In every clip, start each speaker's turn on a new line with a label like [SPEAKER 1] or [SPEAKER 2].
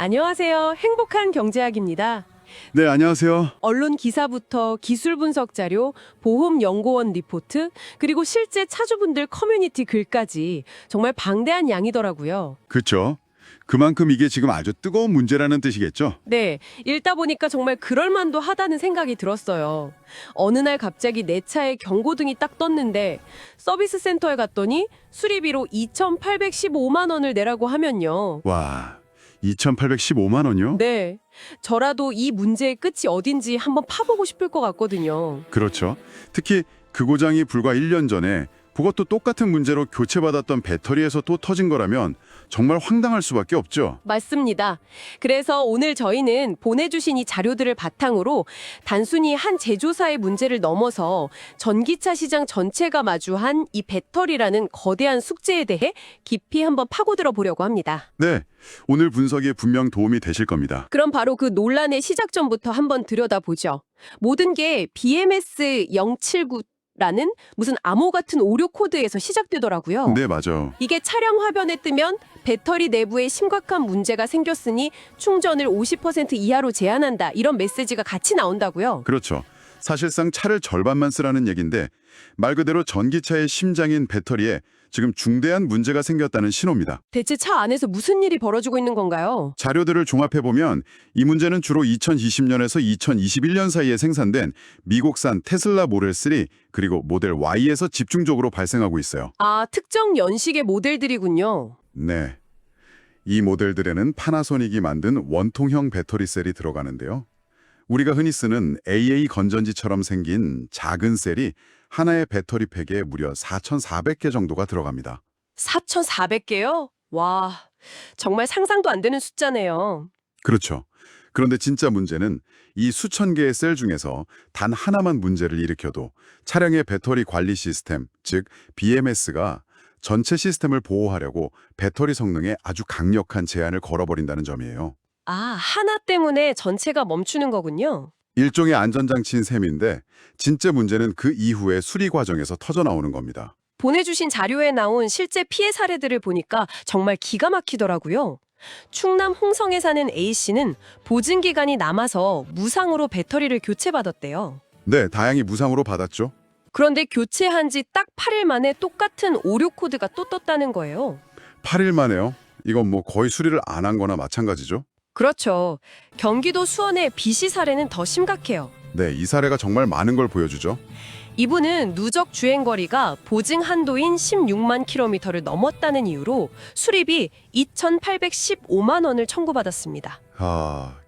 [SPEAKER 1] 안녕하세요. 행복한 경제학입니다.
[SPEAKER 2] 네, 안녕하세요.
[SPEAKER 1] 언론 기사부터 기술 분석 자료, 보험연구원 리포트, 그리고 실제 차주분들 커뮤니티 글까지 정말 방대한 양이더라고요.
[SPEAKER 2] 그렇죠. 그만큼 이게 지금 아주 뜨거운 문제라는 뜻이겠죠?
[SPEAKER 1] 네, 읽다 보니까 정말 그럴만도 하다는 생각이 들었어요. 어느 날 갑자기 내 차에 경고등이 딱 떴는데 서비스 센터에 갔더니 수리비로 2,815만 원을 내라고 하면요.
[SPEAKER 2] 와, 2,815만 원이요?
[SPEAKER 1] 네, 저라도 이 문제의 끝이 어딘지 한번 파보고 싶을 것 같거든요.
[SPEAKER 2] 그렇죠. 특히 그 고장이 불과 1년 전에 그것도 똑같은 문제로 교체받았던 배터리에서 또 터진 거라면 정말 황당할 수밖에 없죠.
[SPEAKER 1] 맞습니다. 그래서 오늘 저희는 보내주신 이 자료들을 바탕으로 단순히 한 제조사의 문제를 넘어서 전기차 시장 전체가 마주한 이 배터리라는 거대한 숙제에 대해 깊이 한번 파고들어 보려고 합니다.
[SPEAKER 2] 네, 오늘 분석에 분명 도움이 되실 겁니다.
[SPEAKER 1] 그럼 바로 그 논란의 시작점부터 한번 들여다보죠. 모든 게 BMS 079라는 무슨 암호 같은 오류 코드에서 시작되더라고요.
[SPEAKER 2] 네, 맞아.
[SPEAKER 1] 이게 차량 화면에 뜨면 배터리 내부에 심각한 문제가 생겼으니 충전을 50% 이하로 제한한다. 이런 메시지가 같이 나온다고요.
[SPEAKER 2] 그렇죠. 사실상 차를 절반만 쓰라는 얘긴데 말 그대로 전기차의 심장인 배터리에 지금 중대한 문제가 생겼다는 신호입니다.
[SPEAKER 1] 대체 차 안에서 무슨 일이 벌어지고 있는 건가요?
[SPEAKER 2] 자료들을 종합해보면 이 문제는 주로 2020년에서 2021년 사이에 생산된 미국산 테슬라 모델 3 그리고 모델 Y에서 집중적으로 발생하고 있어요.
[SPEAKER 1] 아, 특정 연식의 모델들이군요.
[SPEAKER 2] 네. 이 모델들에는 파나소닉이 만든 원통형 배터리 셀이 들어가는데요. 우리가 흔히 쓰는 AA 건전지처럼 생긴 작은 셀이 하나의 배터리 팩에 무려 4,400개 정도가 들어갑니다.
[SPEAKER 1] 4,400개요? 와, 정말 상상도 안 되는 숫자네요.
[SPEAKER 2] 그렇죠. 그런데 진짜 문제는 이 수천 개의 셀 중에서 단 하나만 문제를 일으켜도 차량의 배터리 관리 시스템, 즉 BMS가 전체 시스템을 보호하려고 배터리 성능에 아주 강력한 제한을 걸어버린다는 점이에요.
[SPEAKER 1] 아, 하나 때문에 전체가 멈추는 거군요.
[SPEAKER 2] 일종의 안전장치인 셈인데 진짜 문제는 그 이후의 수리 과정에서 터져나오는 겁니다.
[SPEAKER 1] 보내주신 자료에 나온 실제 피해 사례들을 보니까 정말 기가 막히더라고요. 충남 홍성에 사는 A씨는 보증 기간이 남아서 무상으로 배터리를 교체받았대요.
[SPEAKER 2] 네, 다행히 무상으로 받았죠.
[SPEAKER 1] 그런데 교체한 지 딱 8일 만에 똑같은 오류 코드가 또 떴다는 거예요.
[SPEAKER 2] 8일 만에요. 이건 뭐 거의 수리를 안 한 거나 마찬가지죠.
[SPEAKER 1] 그렇죠. 경기도 수원의 B씨 사례는 더 심각해요.
[SPEAKER 2] 네, 이 사례가 정말 많은 걸 보여주죠.
[SPEAKER 1] 이분은 누적 주행거리가 보증 한도인 16만 킬로미터를 넘었다는 이유로 수리비 2,815만 원을 청구받았습니다.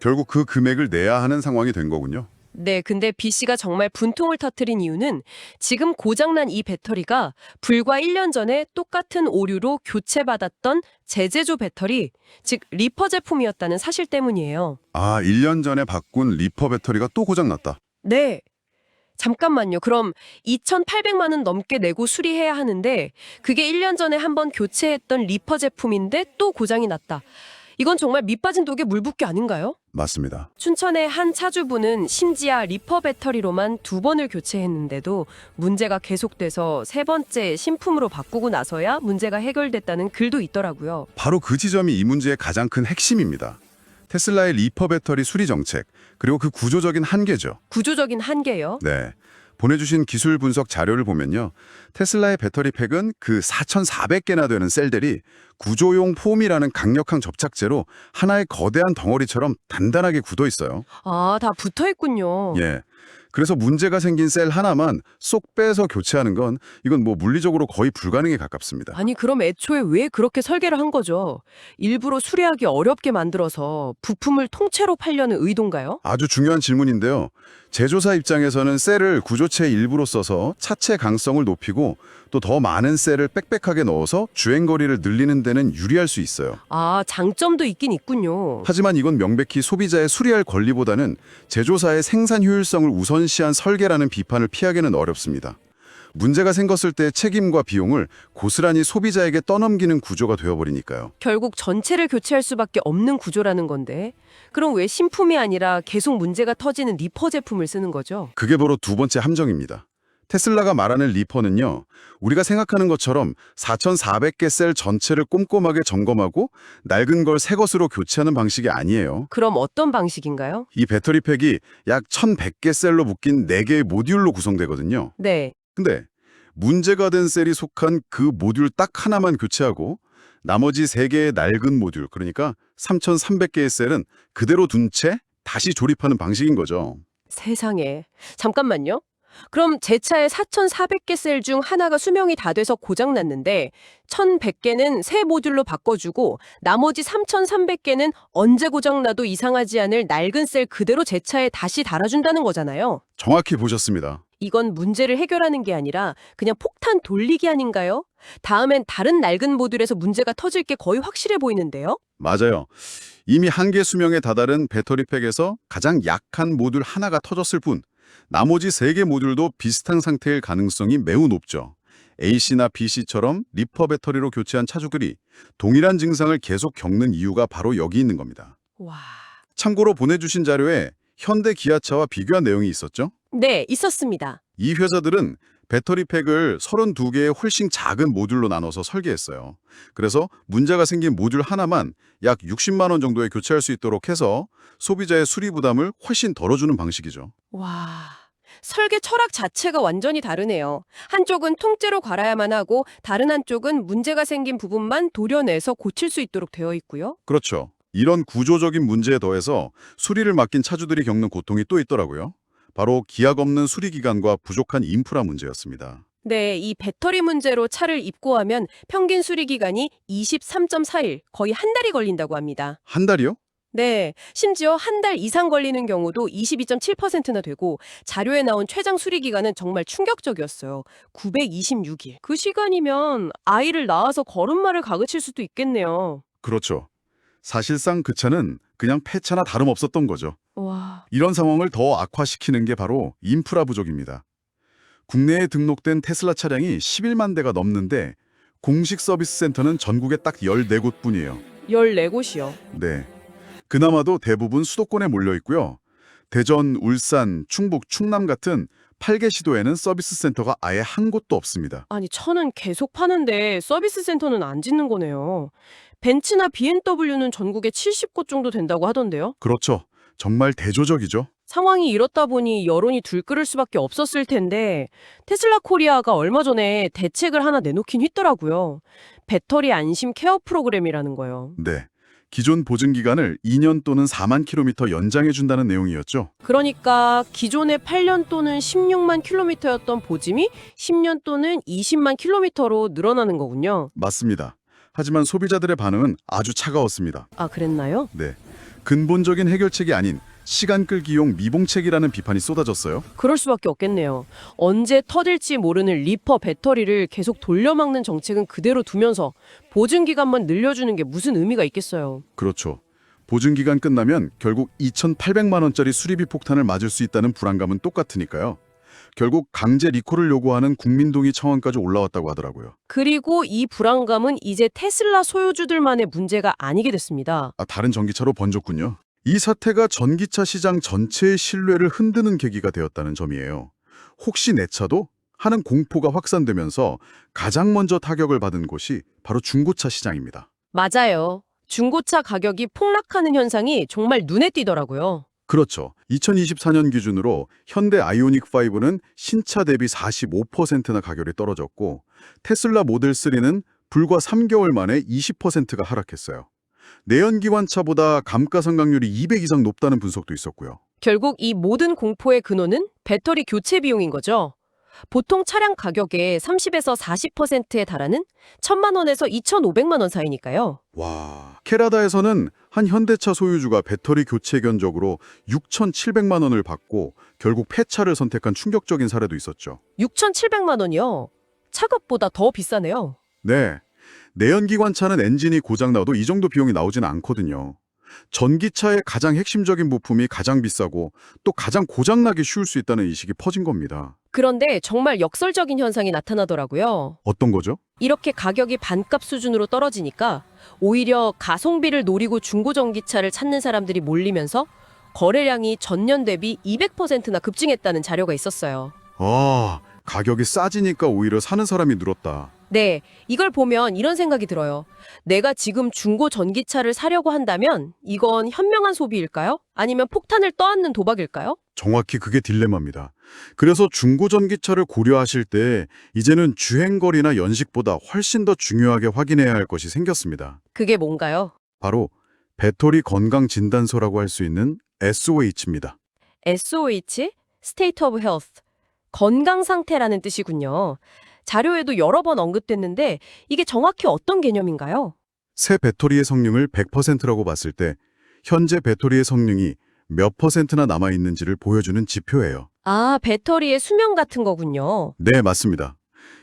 [SPEAKER 2] 결국 그 금액을 내야 하는 상황이 된 거군요.
[SPEAKER 1] 네, 근데 B씨가 정말 분통을 터뜨린 이유는 지금 고장난 이 배터리가 불과 1년 전에 똑같은 오류로 교체받았던 재제조 배터리, 즉 리퍼 제품이었다는 사실 때문이에요.
[SPEAKER 2] 1년 전에 바꾼 리퍼 배터리가 또 고장났다.
[SPEAKER 1] 네. 잠깐만요. 그럼 2,800만 원 넘게 내고 수리해야 하는데 그게 1년 전에 한번 교체했던 리퍼 제품인데 또 고장이 났다. 이건 정말 밑빠진 독에 물 붓기 아닌가요?
[SPEAKER 2] 맞습니다.
[SPEAKER 1] 춘천의 한 차주분은 심지어 리퍼 배터리로만 2번을 교체했는데도 문제가 계속돼서 세 번째 신품으로 바꾸고 나서야 문제가 해결됐다는 글도 있더라고요.
[SPEAKER 2] 바로 그 지점이 이 문제의 가장 큰 핵심입니다. 테슬라의 리퍼 배터리 수리 정책, 그리고 그 구조적인 한계죠.
[SPEAKER 1] 구조적인 한계요?
[SPEAKER 2] 네. 보내주신 기술 분석 자료를 보면요. 테슬라의 배터리 팩은 그 4,400개나 되는 셀들이 구조용 폼이라는 강력한 접착제로 하나의 거대한 덩어리처럼 단단하게 굳어 있어요.
[SPEAKER 1] 아, 다 붙어 있군요.
[SPEAKER 2] 예. 그래서 문제가 생긴 셀 하나만 쏙 빼서 교체하는 건 이건 뭐 물리적으로 거의 불가능에 가깝습니다.
[SPEAKER 1] 아니, 그럼 애초에 왜 그렇게 설계를 한 거죠? 일부러 수리하기 어렵게 만들어서 부품을 통째로 팔려는 의도인가요?
[SPEAKER 2] 아주 중요한 질문인데요. 제조사 입장에서는 셀을 구조체의 일부로 써서 차체 강성을 높이고 또 더 많은 셀을 빽빽하게 넣어서 주행거리를 늘리는 데는 유리할 수 있어요.
[SPEAKER 1] 아, 장점도 있긴 있군요.
[SPEAKER 2] 하지만 이건 명백히 소비자의 수리할 권리보다는 제조사의 생산 효율성을 우선시한 설계라는 비판을 피하기는 어렵습니다. 문제가 생겼을 때 책임과 비용을 고스란히 소비자에게 떠넘기는 구조가 되어버리니까요.
[SPEAKER 1] 결국 전체를 교체할 수밖에 없는 구조라는 건데 그럼 왜 신품이 아니라 계속 문제가 터지는 리퍼 제품을 쓰는 거죠?
[SPEAKER 2] 그게 바로 두 번째 함정입니다. 테슬라가 말하는 리퍼는요, 우리가 생각하는 것처럼 4,400개 셀 전체를 꼼꼼하게 점검하고 낡은 걸 새 것으로 교체하는 방식이 아니에요.
[SPEAKER 1] 그럼 어떤 방식인가요?
[SPEAKER 2] 이 배터리 팩이 약 1,100개 셀로 묶인 4개의 모듈로 구성되거든요.
[SPEAKER 1] 네.
[SPEAKER 2] 근데 문제가 된 셀이 속한 그 모듈 딱 하나만 교체하고 나머지 3개의 낡은 모듈, 그러니까 3,300개의 셀은 그대로 둔 채 다시 조립하는 방식인 거죠.
[SPEAKER 1] 세상에. 잠깐만요. 그럼 제 차에 4,400개 셀 중 하나가 수명이 다 돼서 고장났는데 1,100개는 새 모듈로 바꿔주고 나머지 3,300개는 언제 고장나도 이상하지 않을 낡은 셀 그대로 제 차에 다시 달아준다는 거잖아요.
[SPEAKER 2] 정확히 보셨습니다.
[SPEAKER 1] 이건 문제를 해결하는 게 아니라 그냥 폭탄 돌리기 아닌가요? 다음엔 다른 낡은 모듈에서 문제가 터질 게 거의 확실해 보이는데요?
[SPEAKER 2] 맞아요. 이미 한계 수명에 다다른 배터리 팩에서 가장 약한 모듈 하나가 터졌을 뿐 나머지 3개 모듈도 비슷한 상태일 가능성이 매우 높죠. A씨나 B씨처럼 리퍼 배터리로 교체한 차주들이 동일한 증상을 계속 겪는 이유가 바로 여기 있는 겁니다.
[SPEAKER 1] 와.
[SPEAKER 2] 참고로 보내주신 자료에 현대 기아차와 비교한 내용이 있었죠?
[SPEAKER 1] 네, 있었습니다.
[SPEAKER 2] 이 회사들은 배터리 팩을 32개의 훨씬 작은 모듈로 나눠서 설계했어요. 그래서 문제가 생긴 모듈 하나만 약 60만 원 정도에 교체할 수 있도록 해서 소비자의 수리 부담을 훨씬 덜어주는 방식이죠.
[SPEAKER 1] 와. 설계 철학 자체가 완전히 다르네요. 한쪽은 통째로 갈아야만 하고 다른 한쪽은 문제가 생긴 부분만 도려내서 고칠 수 있도록 되어 있고요.
[SPEAKER 2] 그렇죠. 이런 구조적인 문제에 더해서 수리를 맡긴 차주들이 겪는 고통이 또 있더라고요. 바로 기약 없는 수리 기간과 부족한 인프라 문제였습니다.
[SPEAKER 1] 네, 이 배터리 문제로 차를 입고하면 평균 수리 기간이 23.4일, 거의 한 달이 걸린다고 합니다.
[SPEAKER 2] 한 달이요?
[SPEAKER 1] 네, 심지어 한 달 이상 걸리는 경우도 22.7%나 되고 자료에 나온 최장 수리 기간은 정말 충격적이었어요. 926일. 그 시간이면 아이를 낳아서 걸음마를 가그칠 수도 있겠네요.
[SPEAKER 2] 그렇죠. 사실상 그 차는 그냥 폐차나 다름없었던 거죠.
[SPEAKER 1] 와,
[SPEAKER 2] 이런 상황을 더 악화시키는 게 바로 인프라 부족입니다. 국내에 등록된 테슬라 차량이 11만 대가 넘는데 공식 서비스 센터는 전국에 딱 14곳 뿐이에요.
[SPEAKER 1] 14곳이요.
[SPEAKER 2] 네. 그나마도 대부분 수도권에 몰려 있고요. 대전, 울산, 충북, 충남 같은 8개 시도에는 서비스 센터가 아예 한 곳도 없습니다.
[SPEAKER 1] 아니, 차는 계속 파는데 서비스 센터는 안 짓는 거네요. 벤츠나 BMW는 전국에 70곳 정도 된다고 하던데요.
[SPEAKER 2] 그렇죠. 정말 대조적이죠.
[SPEAKER 1] 상황이 이렇다 보니 여론이 들끓을 수밖에 없었을 텐데 테슬라 코리아가 얼마 전에 대책을 하나 내놓긴 했더라고요. 배터리 안심 케어 프로그램이라는 거요.
[SPEAKER 2] 네. 기존 보증 기간을 2년 또는 4만 킬로미터 연장해 준다는 내용이었죠.
[SPEAKER 1] 그러니까 기존의 8년 또는 16만 킬로미터였던 보증이 10년 또는 20만 킬로미터로 늘어나는 거군요.
[SPEAKER 2] 맞습니다. 하지만 소비자들의 반응은 아주 차가웠습니다.
[SPEAKER 1] 아, 그랬나요?
[SPEAKER 2] 네. 근본적인 해결책이 아닌 시간 끌기용 미봉책이라는 비판이 쏟아졌어요.
[SPEAKER 1] 그럴 수밖에 없겠네요. 언제 터질지 모르는 리퍼 배터리를 계속 돌려막는 정책은 그대로 두면서 보증 기간만 늘려주는 게 무슨 의미가 있겠어요.
[SPEAKER 2] 그렇죠. 보증 기간 끝나면 결국 2,800만 원짜리 수리비 폭탄을 맞을 수 있다는 불안감은 똑같으니까요. 결국 강제 리콜을 요구하는 국민동의 청원까지 올라왔다고 하더라고요.
[SPEAKER 1] 그리고 이 불안감은 이제 테슬라 소유주들만의 문제가 아니게 됐습니다.
[SPEAKER 2] 다른 전기차로 번졌군요. 이 사태가 전기차 시장 전체의 신뢰를 흔드는 계기가 되었다는 점이에요. 혹시 내 차도? 하는 공포가 확산되면서 가장 먼저 타격을 받은 곳이 바로 중고차 시장입니다.
[SPEAKER 1] 맞아요. 중고차 가격이 폭락하는 현상이 정말 눈에 띄더라고요.
[SPEAKER 2] 그렇죠. 2024년 기준으로 현대 아이오닉5는 신차 대비 45%나 가격이 떨어졌고 테슬라 모델 3는 불과 3개월 만에 20%가 하락했어요. 내연기관차보다 감가상각률이 200 이상 높다는 분석도 있었고요.
[SPEAKER 1] 결국 이 모든 공포의 근원은 배터리 교체 비용인 거죠. 보통 차량 가격의 30에서 40%에 달하는 1,000만 원에서 2,500만 원 사이니까요.
[SPEAKER 2] 와, 캐나다에서는 한 현대차 소유주가 배터리 교체 견적으로 6,700만 원을 받고 결국 폐차를 선택한 충격적인 사례도 있었죠.
[SPEAKER 1] 6,700만 원이요. 차값보다 더 비싸네요.
[SPEAKER 2] 네, 내연기관차는 엔진이 고장나도 이 정도 비용이 나오지는 않거든요. 전기차의 가장 핵심적인 부품이 가장 비싸고 또 가장 고장나기 쉬울 수 있다는 인식이 퍼진 겁니다.
[SPEAKER 1] 그런데 정말 역설적인 현상이 나타나더라고요.
[SPEAKER 2] 어떤 거죠?
[SPEAKER 1] 이렇게 가격이 반값 수준으로 떨어지니까 오히려 가성비를 노리고 중고전기차를 찾는 사람들이 몰리면서 거래량이 전년 대비 200%나 급증했다는 자료가 있었어요.
[SPEAKER 2] 가격이 싸지니까 오히려 사는 사람이 늘었다.
[SPEAKER 1] 네, 이걸 보면 이런 생각이 들어요. 내가 지금 중고 전기차를 사려고 한다면 이건 현명한 소비일까요? 아니면 폭탄을 떠안는 도박일까요?
[SPEAKER 2] 정확히 그게 딜레마입니다. 그래서 중고 전기차를 고려하실 때 이제는 주행거리나 연식보다 훨씬 더 중요하게 확인해야 할 것이 생겼습니다.
[SPEAKER 1] 그게 뭔가요?
[SPEAKER 2] 바로 배터리 건강 진단서라고 할 수 있는 SOH입니다.
[SPEAKER 1] SOH, State of Health, 건강 상태라는 뜻이군요. 자료에도 여러 번 언급됐는데 이게 정확히 어떤 개념인가요?
[SPEAKER 2] 새 배터리의 성능을 100%라고 봤을 때 현재 배터리의 성능이 몇 %나 남아있는지를 보여주는 지표예요.
[SPEAKER 1] 아, 배터리의 수명 같은 거군요.
[SPEAKER 2] 네, 맞습니다.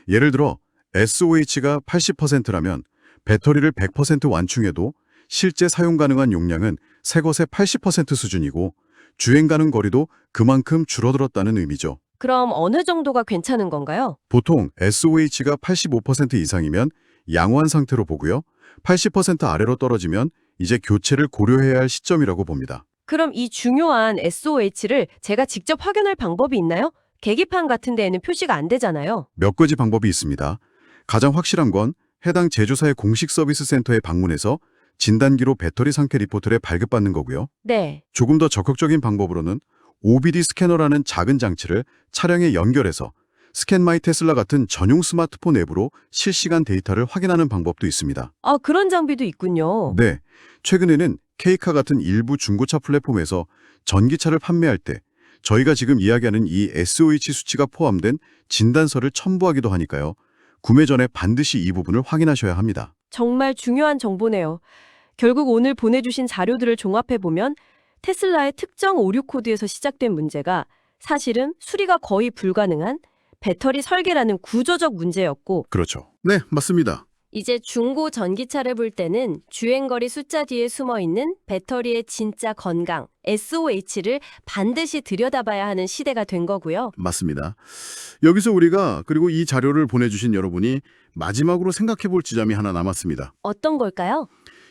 [SPEAKER 2] 예를 들어 SOH가 80%라면 배터리를 100% 완충해도 실제 사용 가능한 용량은 새 것의 80% 수준이고 주행 가능 거리도 그만큼 줄어들었다는 의미죠.
[SPEAKER 1] 그럼 어느 정도가 괜찮은 건가요?
[SPEAKER 2] 보통 SOH가 85% 이상이면 양호한 상태로 보고요. 80% 아래로 떨어지면 이제 교체를 고려해야 할 시점이라고 봅니다.
[SPEAKER 1] 그럼 이 중요한 SOH를 제가 직접 확인할 방법이 있나요? 계기판 같은 데에는 표시가 안 되잖아요.
[SPEAKER 2] 몇 가지 방법이 있습니다. 가장 확실한 건 해당 제조사의 공식 서비스 센터에 방문해서 진단기로 배터리 상태 리포트를 발급받는 거고요.
[SPEAKER 1] 네.
[SPEAKER 2] 조금 더 적극적인 방법으로는 OBD 스캐너라는 작은 장치를 차량에 연결해서 스캔 마이 테슬라 같은 전용 스마트폰 앱으로 실시간 데이터를 확인하는 방법도 있습니다.
[SPEAKER 1] 아, 그런 장비도 있군요.
[SPEAKER 2] 네, 최근에는 케이카 같은 일부 중고차 플랫폼에서 전기차를 판매할 때 저희가 지금 이야기하는 이 SOH 수치가 포함된 진단서를 첨부하기도 하니까요. 구매 전에 반드시 이 부분을 확인하셔야 합니다.
[SPEAKER 1] 정말 중요한 정보네요. 결국 오늘 보내주신 자료들을 종합해보면 테슬라의 특정 오류 코드에서 시작된 문제가 사실은 수리가 거의 불가능한 배터리 설계라는 구조적 문제였고,
[SPEAKER 2] 그렇죠. 네, 맞습니다.
[SPEAKER 1] 이제 중고 전기차를 볼 때는 주행거리 숫자 뒤에 숨어있는 배터리의 진짜 건강, SOH를 반드시 들여다봐야 하는 시대가 된 거고요.
[SPEAKER 3] 맞습니다. 여기서 우리가 그리고 이 자료를 보내주신 여러분이 마지막으로 생각해 볼 지점이 하나 남았습니다.
[SPEAKER 1] 어떤 걸까요?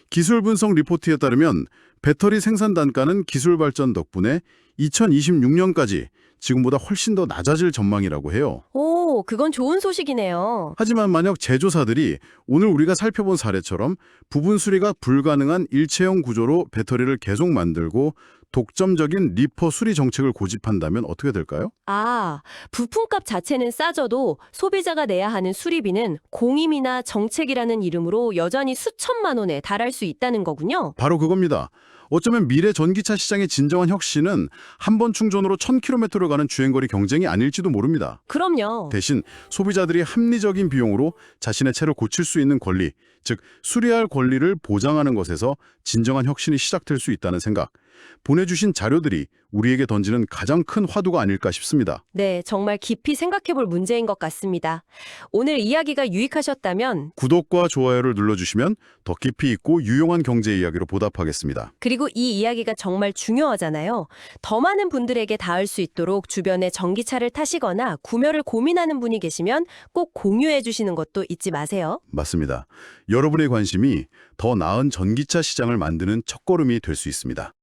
[SPEAKER 3] 기술 분석 리포트에 따르면 배터리 생산 단가는 기술 발전 덕분에 2026년까지 지금보다 훨씬 더 낮아질 전망이라고 해요.
[SPEAKER 1] 오, 그건 좋은 소식이네요.
[SPEAKER 3] 하지만 만약 제조사들이 오늘 우리가 살펴본 사례처럼 부분 수리가 불가능한 일체형 구조로 배터리를 계속 만들고 독점적인 리퍼 수리 정책을 고집한다면 어떻게 될까요?
[SPEAKER 1] 아, 부품값 자체는 싸져도 소비자가 내야 하는 수리비는 공임이나 정책이라는 이름으로 여전히 수천만 원에 달할 수 있다는 거군요.
[SPEAKER 3] 바로 그겁니다. 어쩌면 미래 전기차 시장의 진정한 혁신은 한 번 충전으로 1000km를 가는 주행거리 경쟁이 아닐지도 모릅니다.
[SPEAKER 1] 그럼요.
[SPEAKER 3] 대신 소비자들이 합리적인 비용으로 자신의 차를 고칠 수 있는 권리, 즉 수리할 권리를 보장하는 것에서 진정한 혁신이 시작될 수 있다는 생각, 보내주신 자료들이 우리에게 던지는 가장 큰 화두가 아닐까 싶습니다.
[SPEAKER 1] 네, 정말 깊이 생각해 볼 문제인 것 같습니다. 오늘 이야기가 유익하셨다면,
[SPEAKER 3] 구독과 좋아요를 눌러주시면 더 깊이 있고 유용한 경제 이야기로 보답하겠습니다.
[SPEAKER 1] 그리고 이 이야기가 정말 중요하잖아요. 더 많은 분들에게 닿을 수 있도록 주변에 전기차를 타시거나 구매를 고민하는 분이 계시면 꼭 공유해 주시는 것도 잊지 마세요.
[SPEAKER 3] 맞습니다. 여러분의 관심이 더 나은 전기차 시장을 만드는 첫걸음이 될 수 있습니다.